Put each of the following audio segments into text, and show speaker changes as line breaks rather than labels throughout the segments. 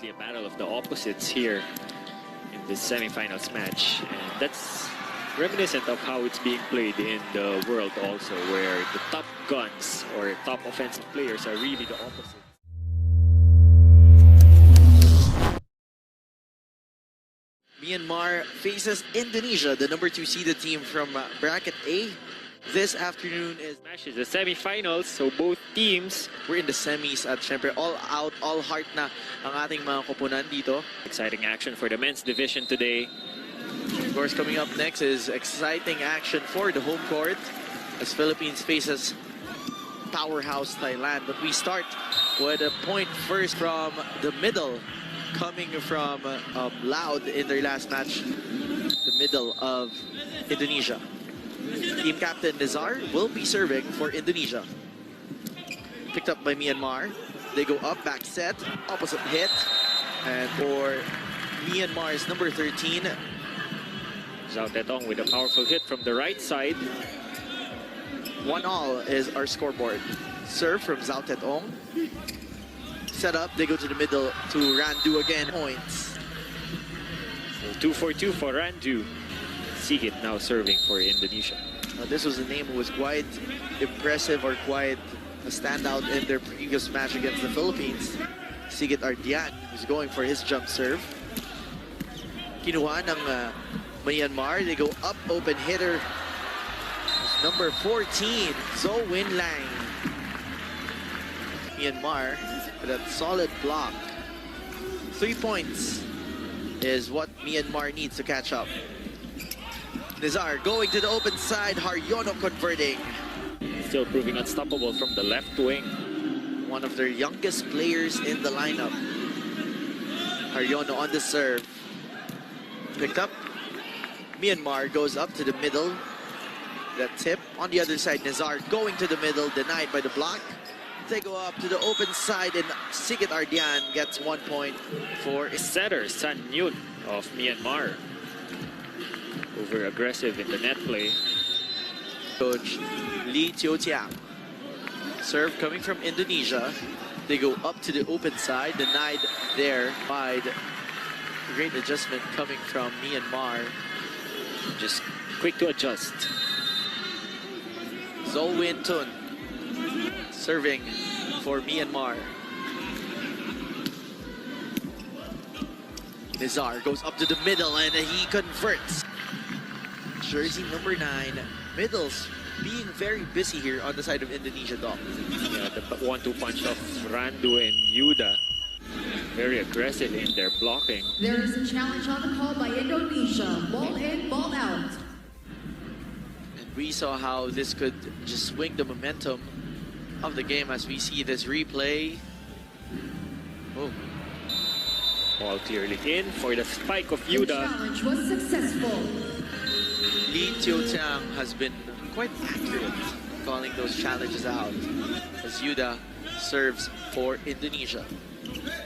A battle of the opposites here in this semifinals match, and that's reminiscent of how it's being played in the world also, where the top guns or top offensive players are really the opposite.
Myanmar faces Indonesia, the number 2 seeded team from bracket A. This afternoon is
Match is the semifinals, so both teams
we're in the semis at syempre all out, all heart na ang ating mga koponan dito.
exciting action for the men's division today.
Of course, coming up next is exciting action for the home court as Philippines faces powerhouse Thailand. But we start with a point first from the middle, coming from Loud in their last match, the middle of Indonesia. Team captain Nizar will be serving for Indonesia. Picked up by Myanmar. They go up, back set, opposite hit. And for Myanmar's number 13,
Zhao Tetong with a powerful hit from the right side.
1-all is our scoreboard. Serve from Zhao Tetong. Set up, they go to the middle to Randu again. Points.
So 2-for-2 for Randu. Sigit now serving for Indonesia.
This was a name who was quite impressive or quite a standout in their previous match against the Philippines. Sigit Ardian, who's going for his jump serve. Kinuha ng Myanmar. They go up, open hitter. It's number 14, Zo Win Lang. Myanmar with a solid block. 3 points is what Myanmar needs to catch up. Nizar going to the open side, Haryono converting.
Still proving unstoppable from the left wing.
One of their youngest players in the lineup. Haryono on the serve. Picked up. Myanmar goes up to the middle. That tip on the other side. Nizar going to the middle, denied by the block. They go up to the open side and Sigit Ardian gets 1 point for
Setter San Yun of Myanmar. Over aggressive in the net play.
Coach Lee Tio-Tiang. Serve coming from Indonesia. They go up to the open side, denied there by the great adjustment coming from Myanmar.
Just quick to adjust.
Zo Win Tun serving for Myanmar. Nizar goes up to the middle and he converts. Jersey number 9, middles being very busy here on the side of Indonesia, Doc.
Yeah, the 1-2 punch of Randu and Yuda. Very aggressive in their blocking.
There is a challenge on the call by Indonesia. Ball in, ball out.
And we saw how this could just swing the momentum of the game as we see this replay. Oh.
Ball clearly in for the spike of
The
Yuda.
challenge was successful.
Lee Tio-Tiang has been quite accurate calling those challenges out as Yuda serves for Indonesia.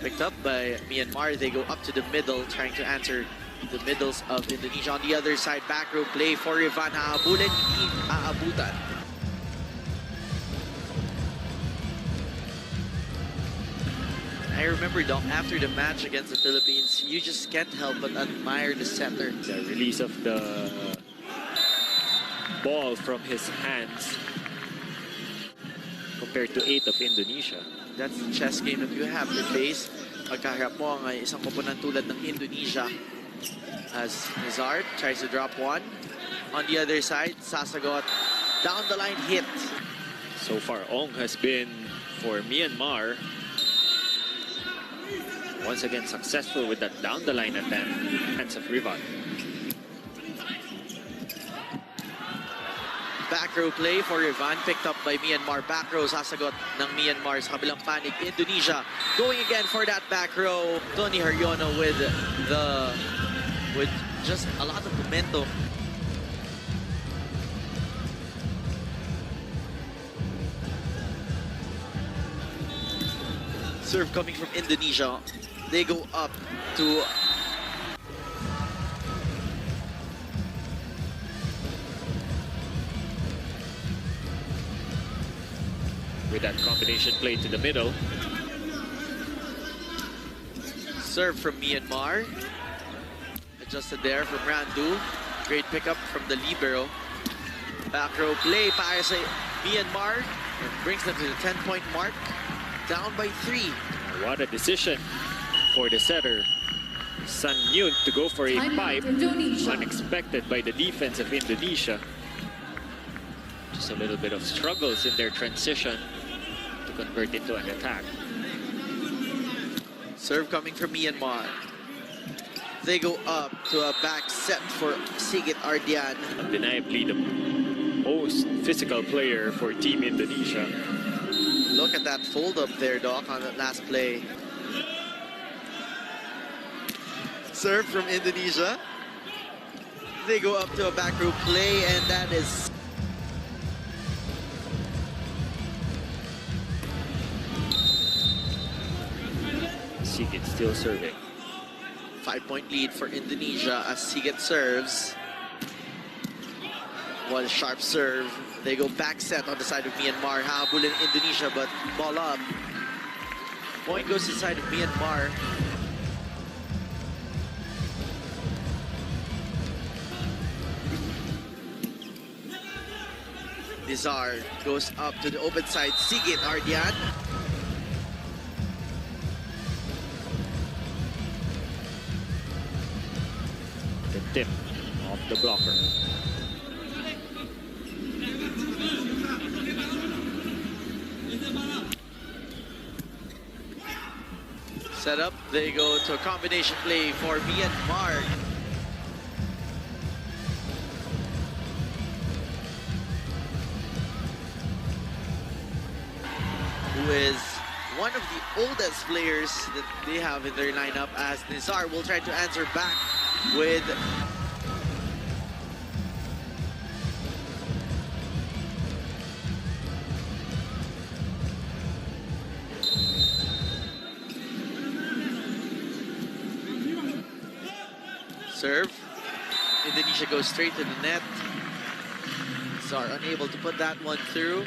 Picked up by Myanmar. They go up to the middle trying to answer the middles of Indonesia. On the other side, back row play for Rivan. Hahabulin, hindi aabutan. I remember, Doc, after the match against the Philippines, you just can't help but admire the center.
The release of the ball from his hands compared to 8 of Indonesia.
That's the chess game that you have to face. Pagkaharap mo ang isang koponan tulad ng Indonesia as Nizar tries to drop one. On the other side, Sasagot down the line hit.
So far, Ong has been for Myanmar. Once again successful with that down the line attempt. Hands of Rivan.
Back row play for Rivan, picked up by Myanmar. Back row, sasagot ng Myanmar sa kabilang panig. Indonesia going again for that back row. Doni Haryono with just a lot of momentum. Serve coming from Indonesia. They go up to
with that combination play to the middle.
Serve from Myanmar. Adjusted there from Randu. Great pickup from the libero. Back row play para sa Myanmar. And brings them to the 10-point mark. Down by 3.
What a decision for the setter. Sun Yun to go for a pipe.
Indonesia.
Unexpected by the defense of Indonesia. Just a little bit of struggles in their transition to convert into an attack.
Serve coming from Myanmar. They go up to a back set for Sigit Ardian.
Undeniably the most physical player for Team Indonesia.
Look at that fold up there, Doc, on that last play. Serve from Indonesia. They go up to a back row play, and that is...
Sigit still serving.
5-point lead for Indonesia as Sigit serves. One sharp serve. They go back set on the side of Myanmar. Habol in Indonesia, but ball up. Point goes to the side of Myanmar. Nizar goes up to the open side. Sigit Ardian.
The tip of the blocker.
Set up. They go to a combination play for Myanmar. Who is one of the oldest players that they have in their lineup, as Nizar will try to answer back with serve. Indonesia goes straight to the net. Nizar unable to put that one through.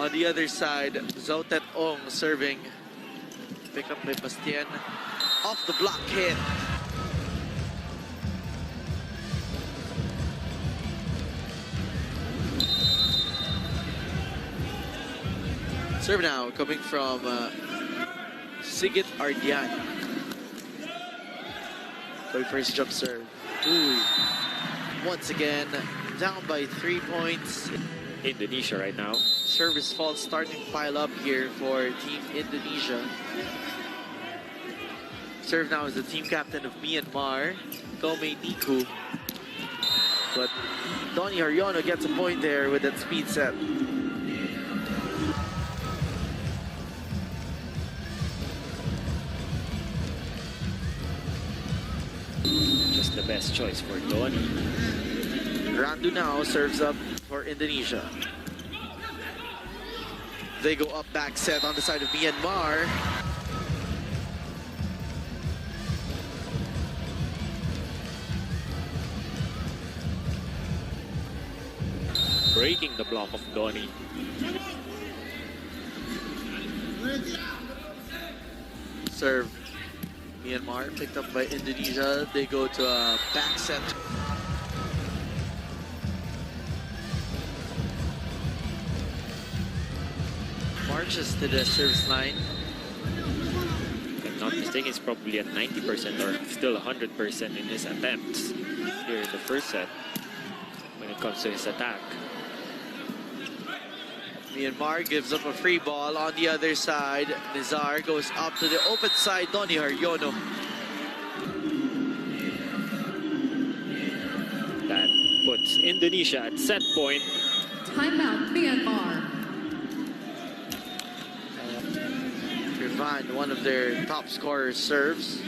On the other side, Zautet Ong serving. Pick up by Bastien. Off the block hit. Serve now coming from Sigit Ardian. Going for his jump serve. Ooh. Once again, down by 3 points.
Indonesia right now.
Service fault starting to pile up here for Team Indonesia. Serve now is the team captain of Myanmar, Tomei Niku. But Doni Haryono gets a point there with that speed set.
Just the best choice for Doni.
Randu now serves up for Indonesia. They go up back set on the side of Myanmar.
Breaking the block of Doni.
Serve. Myanmar picked up by Indonesia. They go to a back set. Marches to the service line.
If I'm not mistaken, it's probably at 90% or still 100% in his attempts here in the first set when it comes to his attack.
Myanmar gives up a free ball on the other side. Nizar goes up to the open side. Doni Haryono.
That puts Indonesia at set point.
Timeout, Myanmar.
Rivan, one of their top scorers, serves.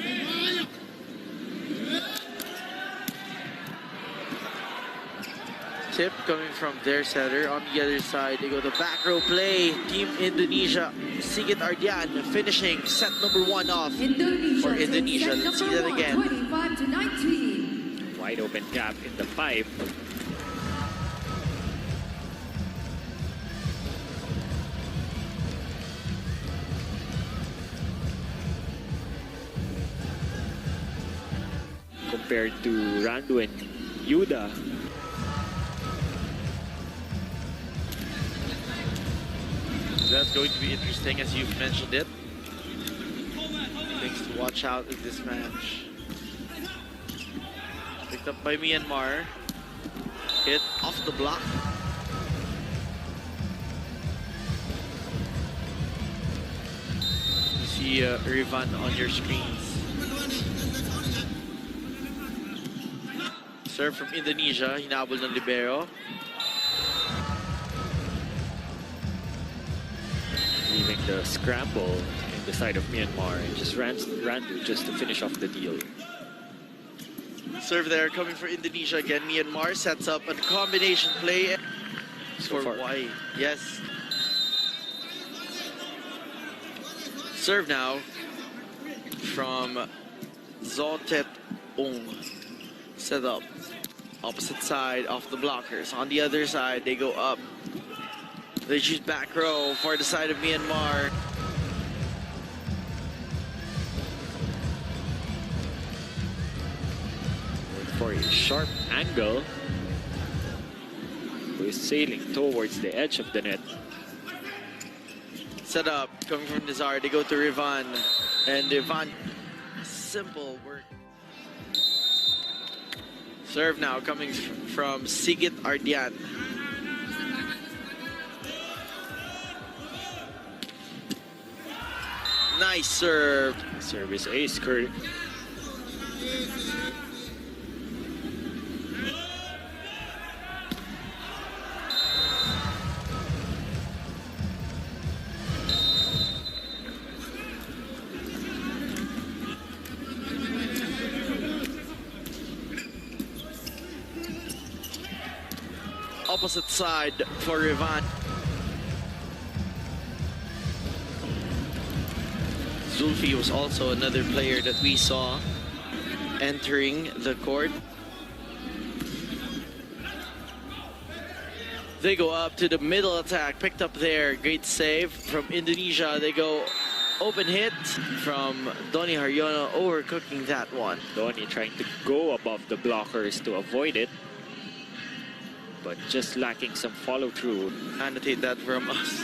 Tip coming from their setter. On the other side, they go to back row play. Team Indonesia, Sigit Ardian finishing set number 1 off for Indonesia. Let's see that again.
25-19.
Wide open gap in the pipe. compared to Randu and Yuda.
That's going to be interesting, as you've mentioned it. Things to watch out in this match. Picked up by Myanmar. Hit off the block. You see Rivan on your screens. Serve from Indonesia. Hinabol ng libero.
Leaving the scramble in the side of Myanmar and just Randu just to finish off the deal.
Serve there coming for Indonesia again. Myanmar sets up a combination play
So
for
far.
Y. Yes. Serve now from Zotet Ong. Set up. Opposite side off the blockers. On the other side, they go up. They choose back row for the side of Myanmar.
For a sharp angle, who is sailing towards the edge of the net.
Set up, coming from Nizar, they go to Rivan. And Rivan, simple work. Serve now, coming from Sigit Ardian. Nice serve.
Service ace, Kurt.
Opposite side for Rivan. Zulfi was also another player that we saw entering the court. They go up to the middle attack, picked up there, great save from Indonesia. They go open hit from Doni Haryono, overcooking that one.
Doni trying to go above the blockers to avoid it, but just lacking some follow through.
Annotate that from us.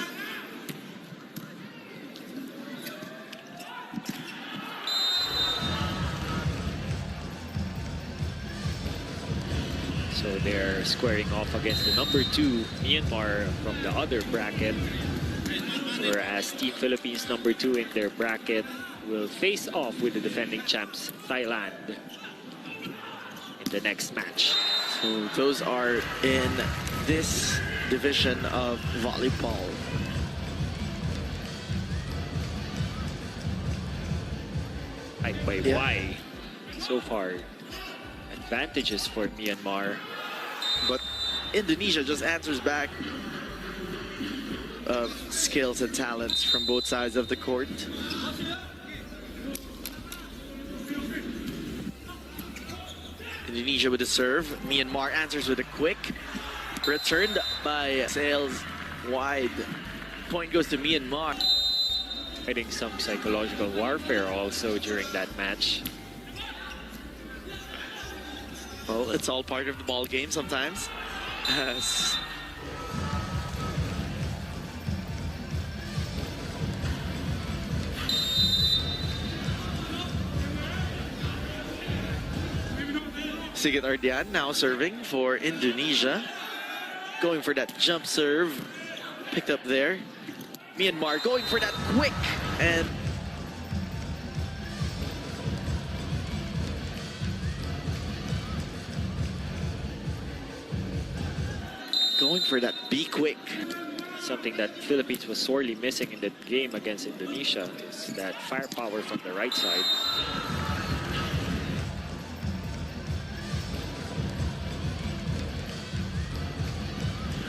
So they're squaring off against the number 2 Myanmar from the other bracket. Whereas Team Philippines number 2 in their bracket will face off with the defending champs Thailand in the next match.
So those are in this division of volleyball.
By
Yeah.
Y, so far, advantages for Myanmar.
But Indonesia just answers back of skills and talents from both sides of the court. Indonesia with a serve. Myanmar answers with a quick. Returned by Sales wide. Point goes to Myanmar.
Fighting some psychological warfare also during that match.
Well, it's all part of the ball game sometimes. Yes. Sigit Ardian now serving for Indonesia. Going for that jump serve. Picked up there. Myanmar going for that quick and going for that be quick.
Something that Philippines was sorely missing in the game against Indonesia is that firepower from the right side.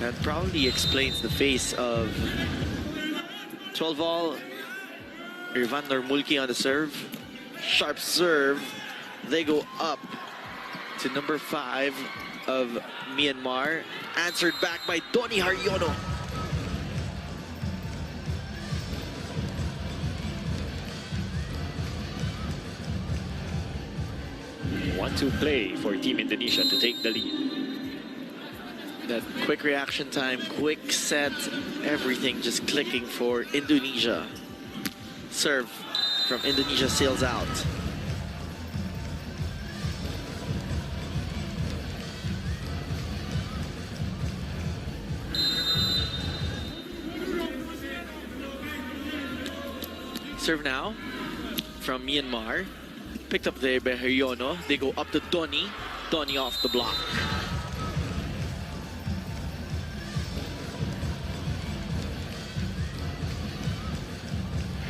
That probably explains the face of 12-all. Rivan Mulki on the serve. Sharp serve. They go up to number 5 of Myanmar. Answered back by Doni Haryono.
to play for Team Indonesia to take the lead.
That quick reaction time, quick set, everything just clicking for Indonesia. Serve from Indonesia sails out. Serve now from Myanmar. Picked up there by Haryono. They go up to Doni. Doni off the block.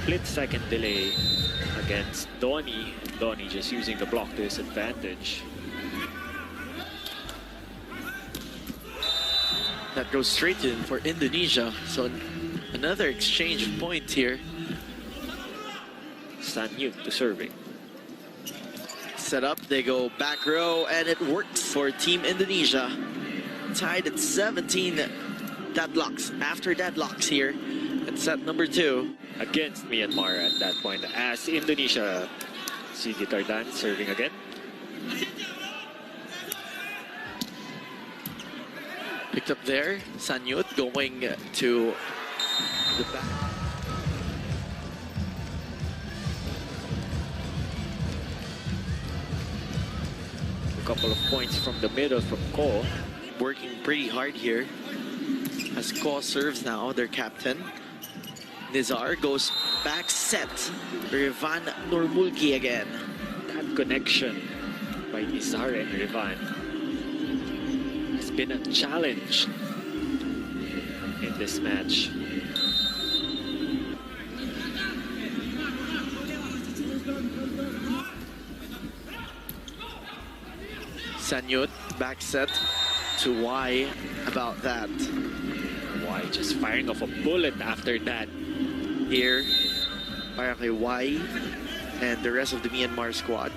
Split-second delay against Doni. Doni just using the block to his advantage.
That goes straight in for Indonesia. So another exchange of points here.
Sigit to serving.
Set up, they go back row, and it works for Team Indonesia. Tied at 17 deadlocks, after deadlocks here at set number 2.
Against Myanmar at that point, as Indonesia, Sigit serving again.
Picked up there, Sanyut going to the back.
A couple of points from the middle from Ko.
Working pretty hard here as Ko serves now, their captain. Nizar goes back set. Rivan Nurmulki again.
That connection by Nizar and Rivan has been a challenge in this match.
Sanyut back set to Y about that.
Y just firing off a bullet after that.
Here, para kay Y and the rest of the Myanmar squad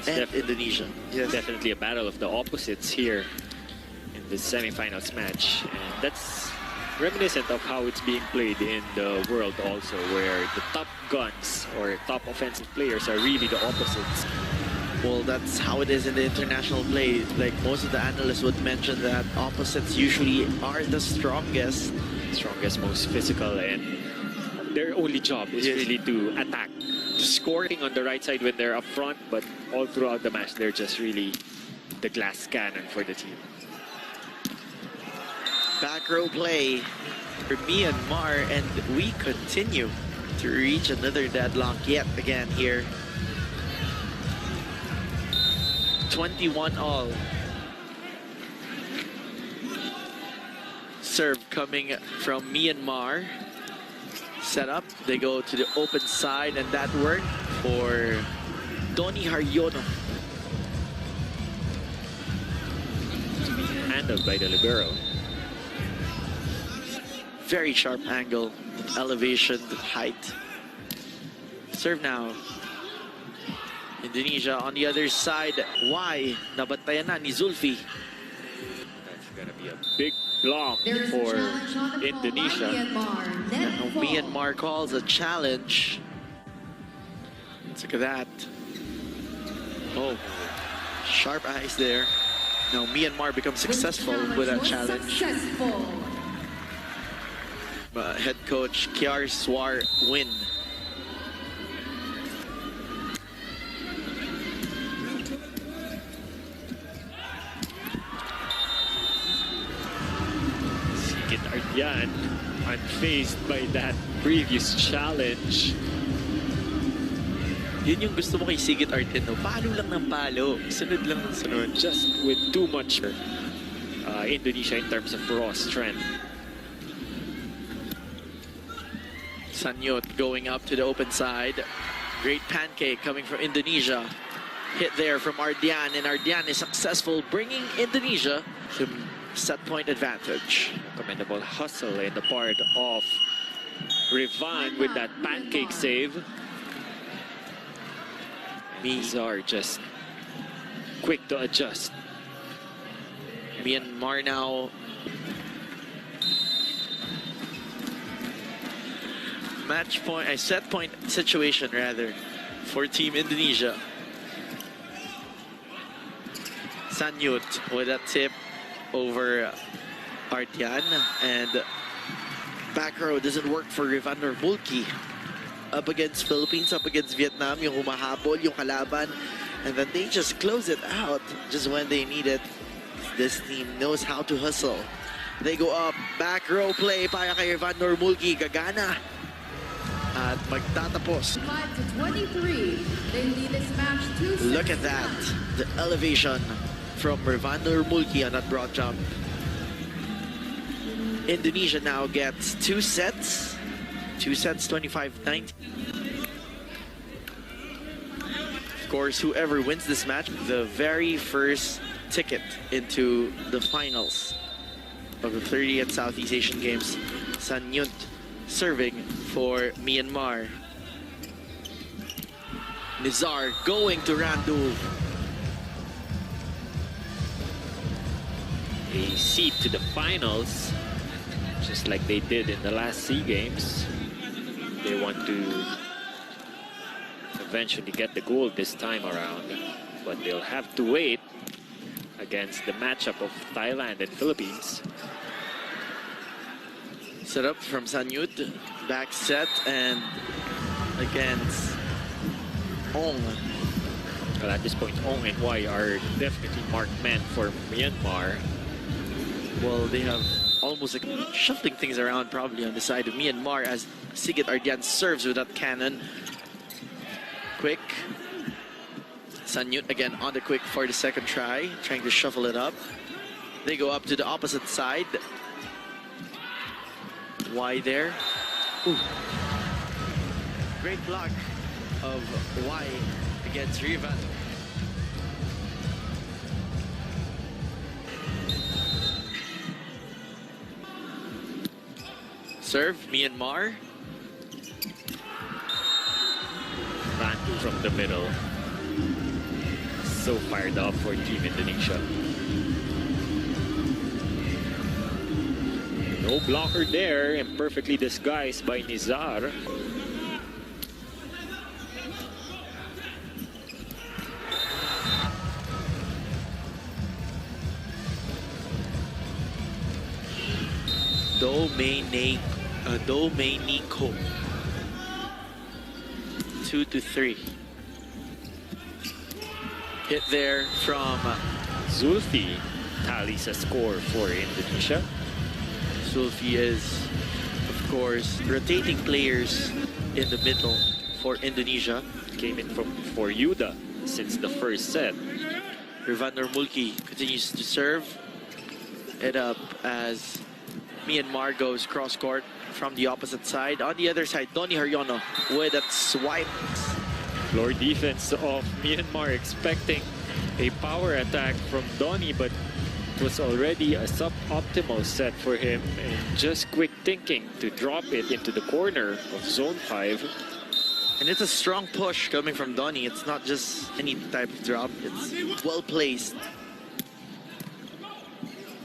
and Indonesia.
Yes. Definitely a battle of the opposites here in the semifinals match. And that's reminiscent of how it's being played in the world also, where the top guns or top offensive players are really the opposites.
Well, that's how it is in the international play. Like most of the analysts would mention that opposites usually are the strongest,
most physical, and their only job is really to attack, to scoring on the right side when they're up front, but all throughout the match, they're just really the glass cannon for the team.
Back row play for Myanmar, and we continue to reach another deadlock yet again here. 21 all. Serve coming from Myanmar. Set up, they go to the open side, and that worked for Doni Haryono.
To be handled by the libero.
Very sharp angle, elevation, height. Serve now. Indonesia on the other side. Y, nabatayan na ni Zulfi.
That's gonna be a big block for Indonesia.
Myanmar calls a challenge. Let's look at that. Oh, sharp eyes there. Now Myanmar becomes successful with that challenge. Head coach Kiar Swar win.
Yan, unfazed by that previous challenge.
Yun yung gusto mo kay Sigit Artin, no? Palo lang ng palo. Sunod lang ng sunod.
Just with too much Indonesia in terms of raw strength.
Sanyut going up to the open side. Great pancake coming from Indonesia. Hit there from Ardian, and Ardian is successful, bringing Indonesia to set point advantage.
Commendable hustle in the part of Rivan with that pancake save. These are just quick to adjust.
Myanmar now match point, a set point situation rather for Team Indonesia. Sanyut with a tip over Artian, and back row doesn't work for Rivan or Mulki. Up against Philippines, up against Vietnam, yung humahabol, yung kalaban, and then they just close it out just when they need it. This team knows how to hustle. They go up, back row play para kay Rivan or Mulki, gagana. At magtatapos.
5-23. They lead this match 2-6.
Look at that, the elevation from Rivan or Mulki on that broad jump. Indonesia now gets 2 sets. 2 sets, 25-19. Of course, whoever wins this match, the very first ticket into the finals of the 30th Southeast Asian Games. Sanyut serving for Myanmar. Nizar going to Randu.
A seed to the finals, just like they did in the last SEA Games. They want to eventually get the gold this time around, but they'll have to wait against the matchup of Thailand and Philippines.
Set up from Sanyut, back set, and against Ong.
Well, at this point, Ong and Y are definitely marked men for Myanmar.
Well, they have almost like shuffling things around probably on the side of Myanmar as Sigit Ardian serves with that cannon. Quick. Sanyut again on the quick for the second try, trying to shuffle it up. They go up to the opposite side. Y there. Ooh. Great block of Y against Rivan. Serve, Myanmar.
Randu from the middle. So fired up for Team Indonesia. No blocker there, and perfectly disguised by Nizar.
Domenico. 2-3. Hit there from
Zulfi tallies a score for Indonesia.
Zulfi is, of course, rotating players in the middle for Indonesia.
Came in for Yuda since the first set.
Rivan Mulki continues to serve it up as Myanmar goes cross court from the opposite side. On the other side, Doni Haryono with that swipe.
Floor defense of Myanmar expecting a power attack from Doni, but it was already a suboptimal set for him, and just quick thinking to drop it into the corner of zone 5.
And it's a strong push coming from Doni. It's not just any type of drop. It's well placed.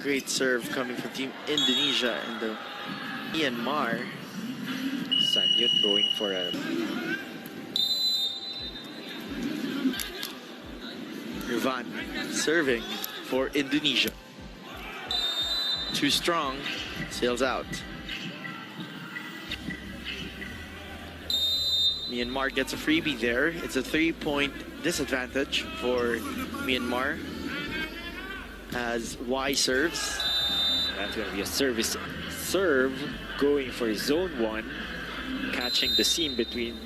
Great serve coming from Team Indonesia and the Myanmar.
Sanyut going for a
Rivan serving for Indonesia. Too strong, sails out. Myanmar gets a freebie there. It's a 3-point disadvantage for Myanmar as Y serves.
That's going to be a service serve going for zone 1, catching the seam between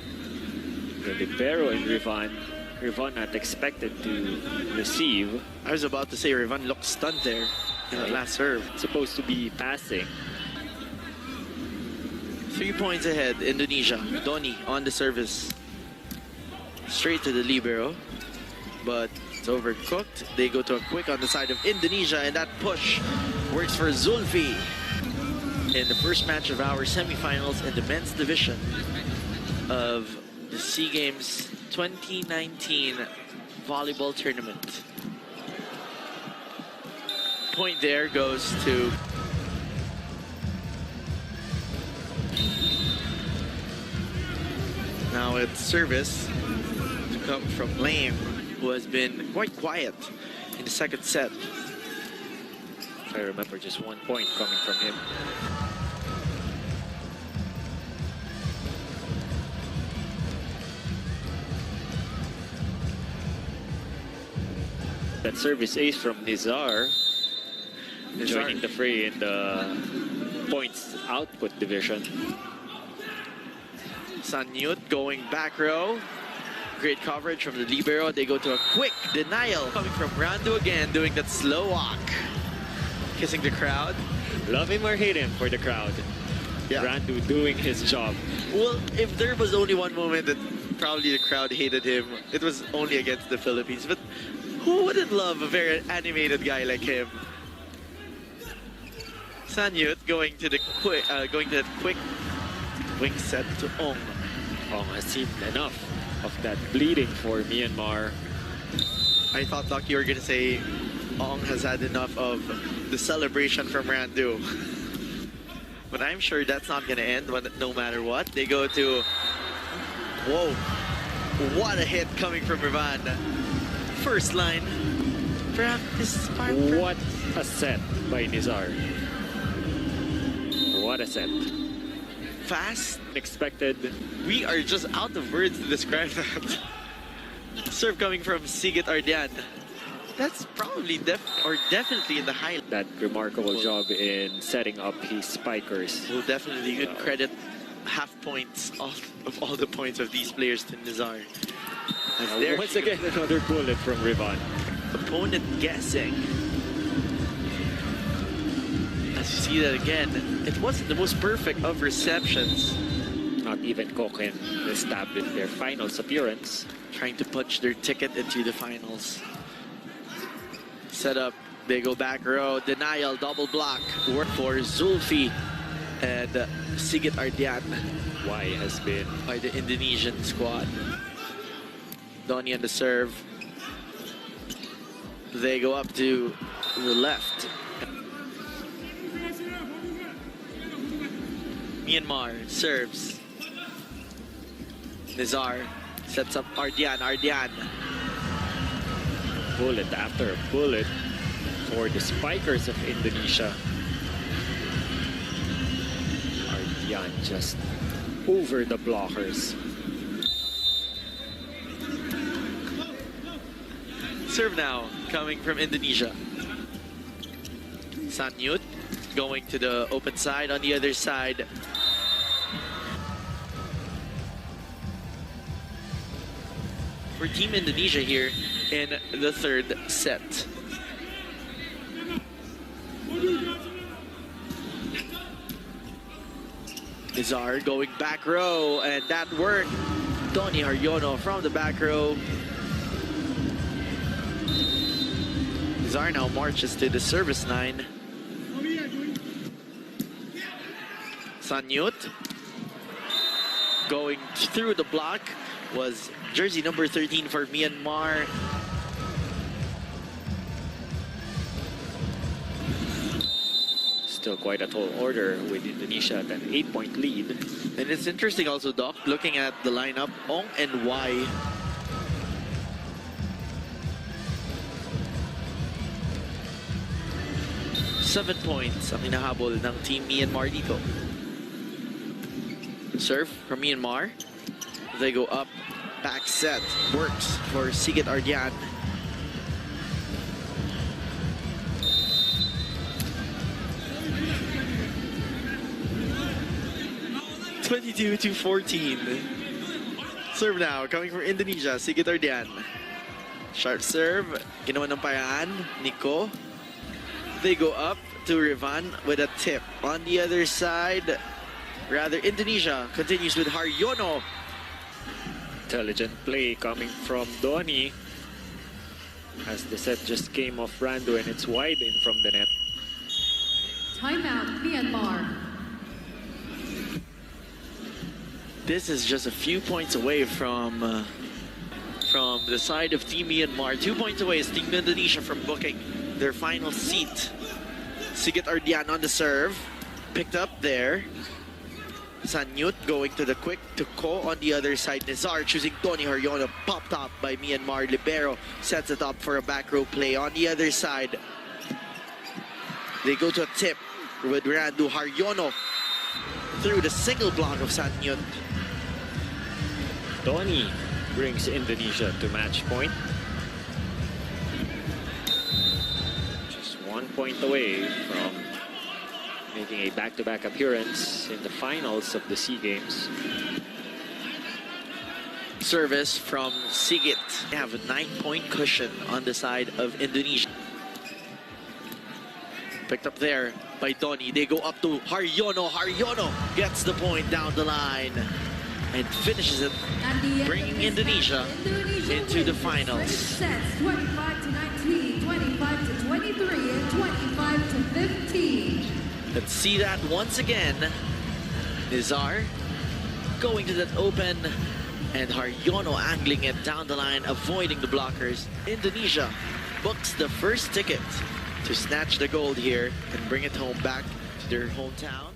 the libero and Rivan. Rivan not expected to receive.
I was about to say Rivan looked stunned there in the last serve.
Supposed to be passing.
3 points ahead, Indonesia. Doni on the service. Straight to the libero, but it's overcooked. They go to a quick on the side of Indonesia, and that push works for Zulfi in the first match of our semifinals in the men's division of the SEA Games 2019 volleyball tournament. Point there goes to now it's service to come from Lane, who has been quite quiet in the second set.
If I remember, just 1 point coming from him. That service ace from Nizar, joining the fray in the points output division.
Sanyut going back row. Great coverage from the libero. They go to a quick denial coming from Rwndi again, doing that slow walk. Kissing the crowd.
Love him or hate him for the crowd.
Yeah.
Rwndi doing his job.
Well, if there was only one moment that probably the crowd hated him, it was only against the Philippines. But who wouldn't love a very animated guy like him? Sanyut going to that quick wing set to Ong.
Ong has seen enough of that bleeding for Myanmar.
I thought, Doc, you were gonna say Ong has had enough of the celebration from Rwndi. But I'm sure that's not gonna end no matter what. They go to... Whoa. What a hit coming from Rivan. First line.
What a set by Nizar. What a set.
Fast.
Unexpected.
We are just out of words to describe that. Serve coming from Sigit Ardian. That's probably definitely in the highlight.
That remarkable job in setting up his spikers.
We'll definitely give credit half points of all the points of these players to Nizar.
Once again, another bullet from Rivan.
Opponent guessing. As you see that again, it wasn't the most perfect of receptions.
Not even Koken established their finals appearance.
Trying to punch their ticket into the finals. Set up, they go back row, denial, double block. Work for Zulfi and Sigit Ardian.
Y has been
by the Indonesian squad. Doni on the serve. They go up to the left. Myanmar serves. Nizar sets up Ardian.
Bullet after bullet for the spikers of Indonesia. Ardian just over the blockers.
Serve now coming from Indonesia. Sanyut going to the open side. On the other side, for Team Indonesia here in the third set. Nizar going back row, and that worked. Doni Haryono from the back row. Nizar now marches to the service line. Sanyut going through the block was jersey number 13 for Myanmar.
Still quite a tall order with Indonesia at an 8-point lead.
And it's interesting also, Doc, looking at the lineup, Ong and Y. Seven points ang hinahabol ng Team Myanmar dito. Serve from Myanmar. They go up. Back set. Works for Sigit Ardian. (22-14). Serve now coming from Indonesia. Sigit Ardian. Sharp serve. Ginawa ng paraan. Nico. They go up to Rivan with a tip. On the other side, Indonesia continues with Haryono.
Intelligent play coming from Doni as the set just came off Rwndi and it's wide in from the net.
Timeout, Myanmar.
This is just a few points away from the side of Team Myanmar. 2 points away is Team Indonesia from booking their final seat. Sigit Ardian on the serve. Picked up there. Sanyut going to the quick to Ko on the other side. Nizar choosing Doni Haryono. Popped up by Myanmar. Libero sets it up for a back row play on the other side. They go to a tip with Randu Haryono through the single block of Sanyut.
Doni brings Indonesia to match point. Just 1 point away from making a back-to-back appearance in the finals of the SEA Games.
Service from Sigit. They have a 9-point cushion on the side of Indonesia. Picked up there by Doni. They go up to Haryono. Haryono gets the point down the line and finishes it, bringing Indonesia into the finals.
Sets 25-19, 25-23, and 25-15.
Let's see that once again. Nizar going to that open and Haryono angling it down the line, avoiding the blockers. Indonesia books the first ticket to snatch the gold here and bring it home back to their hometown.